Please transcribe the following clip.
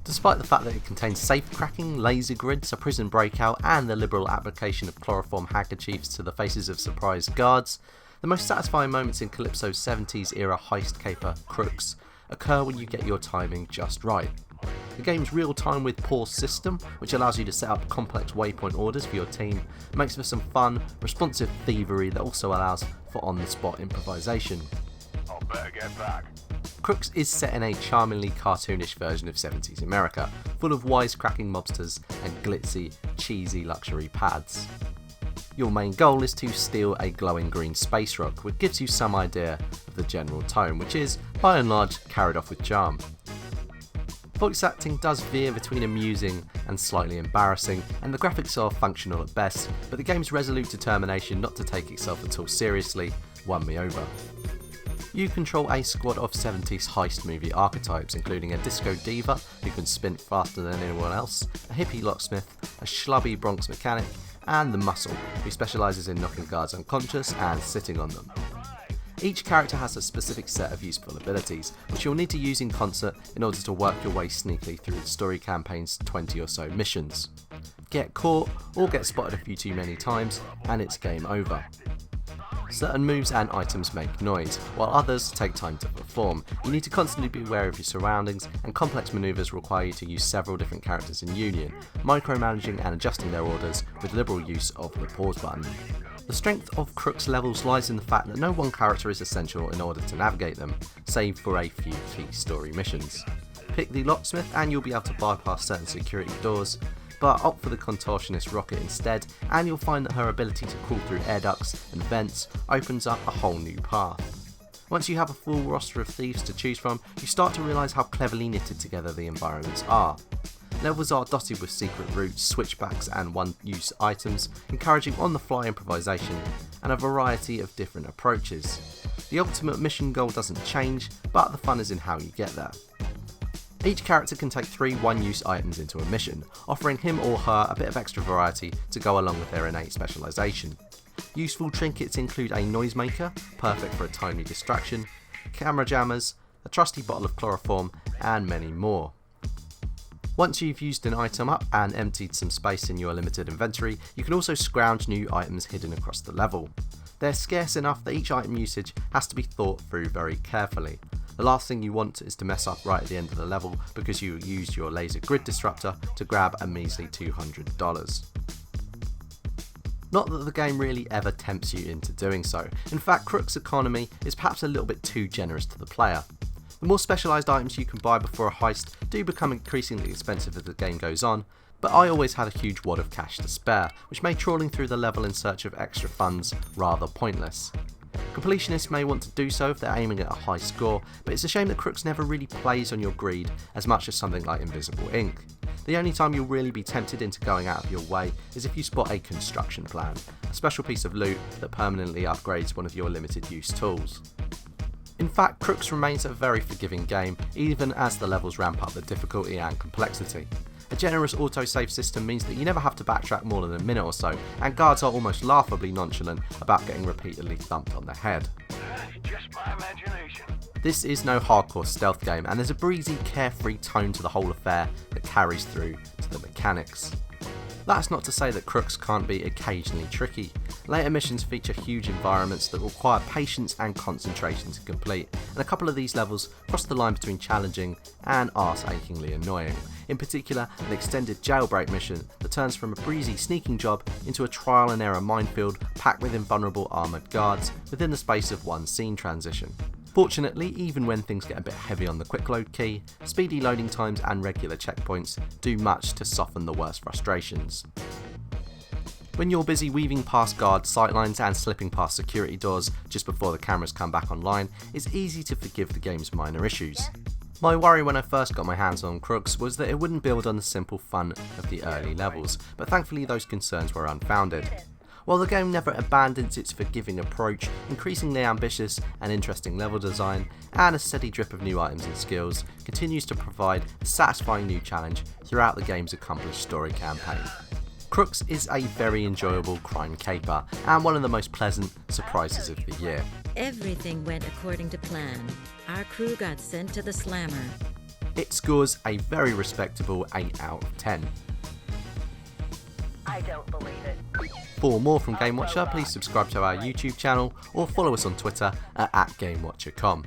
Despite the fact that it contains safe cracking, laser grids, a prison breakout, and the liberal application of chloroform handkerchiefs to the faces of surprised guards, the most satisfying moments in Calypso's 70s era heist caper, Crooks, occur when you get your timing just right. The game's real-time with pause system, which allows you to set up complex waypoint orders for your team, makes for some fun, responsive thievery that also allows for on-the-spot improvisation. I'll better get back. Crooks is set in a charmingly cartoonish version of 70s America, full of wisecracking mobsters and glitzy, cheesy luxury pads. Your main goal is to steal a glowing green space rock, which gives you some idea of the general tone, which is, by and large, carried off with charm. Voice acting does veer between amusing and slightly embarrassing, and the graphics are functional at best, but the game's resolute determination not to take itself at all seriously won me over. You control a squad of 70s heist movie archetypes, including a disco diva who can spin faster than anyone else, a hippie locksmith, a schlubby Bronx mechanic, and the muscle, who specialises in knocking guards unconscious and sitting on them. Each character has a specific set of useful abilities, which you'll need to use in concert in order to work your way sneakily through the story campaign's 20 or so missions. Get caught or get spotted a few too many times, and it's game over. Certain moves and items make noise, while others take time to perform. You need to constantly be aware of your surroundings, and complex manoeuvres require you to use several different characters in union, micromanaging and adjusting their orders with liberal use of the pause button. The strength of Crooks levels lies in the fact that no one character is essential in order to navigate them, save for a few key story missions. Pick the locksmith and you'll be able to bypass certain security doors, but opt for the contortionist rocket instead, and you'll find that her ability to crawl through air ducts and vents opens up a whole new path. Once you have a full roster of thieves to choose from, you start to realise how cleverly knitted together the environments are. Levels are dotted with secret routes, switchbacks and one-use items, encouraging on-the-fly improvisation and a variety of different approaches. The ultimate mission goal doesn't change, but the fun is in how you get there. Each character can take 3 one-use items into a mission, offering him or her a bit of extra variety to go along with their innate specialisation. Useful trinkets include a noisemaker, perfect for a timely distraction, camera jammers, a trusty bottle of chloroform, and many more. Once you've used an item up and emptied some space in your limited inventory, you can also scrounge new items hidden across the level. They're scarce enough that each item usage has to be thought through very carefully. The last thing you want is to mess up right at the end of the level because you used your laser grid disruptor to grab a measly $200. Not that the game really ever tempts you into doing so. In fact, Crooks' economy is perhaps a little bit too generous to the player. The more specialised items you can buy before a heist do become increasingly expensive as the game goes on, but I always had a huge wad of cash to spare, which made trawling through the level in search of extra funds rather pointless. Completionists may want to do so if they're aiming at a high score, but it's a shame that Crooks never really plays on your greed as much as something like Invisible Ink. The only time you'll really be tempted into going out of your way is if you spot a construction plan, a special piece of loot that permanently upgrades one of your limited use tools. In fact, Crooks remains a very forgiving game, even as the levels ramp up the difficulty and complexity. A generous autosave system means that you never have to backtrack more than a minute or so, and guards are almost laughably nonchalant about getting repeatedly thumped on the head. Just my imagination. This is no hardcore stealth game, and there's a breezy, carefree tone to the whole affair that carries through to the mechanics. That's not to say that Crooks can't be occasionally tricky. Later missions feature huge environments that require patience and concentration to complete, and a couple of these levels cross the line between challenging and arse-achingly annoying. In particular, an extended jailbreak mission that turns from a breezy sneaking job into a trial and error minefield packed with invulnerable armoured guards within the space of one scene transition. Fortunately, even when things get a bit heavy on the quick load key, speedy loading times and regular checkpoints do much to soften the worst frustrations. When you're busy weaving past guard sightlines and slipping past security doors just before the cameras come back online, it's easy to forgive the game's minor issues. My worry when I first got my hands on Crooks was that it wouldn't build on the simple fun of the early levels, but thankfully those concerns were unfounded. While the game never abandons its forgiving approach, increasingly ambitious and interesting level design, and a steady drip of new items and skills, continues to provide a satisfying new challenge throughout the game's accomplished story campaign. Crooks is a very enjoyable crime caper, and one of the most pleasant surprises of the year. Everything went according to plan. Our crew got sent to the slammer. it scores a very respectable 8 out of 10. I don't believe it. For more from GameWatcher, please subscribe to our YouTube channel or follow us on Twitter at GameWatcherCom.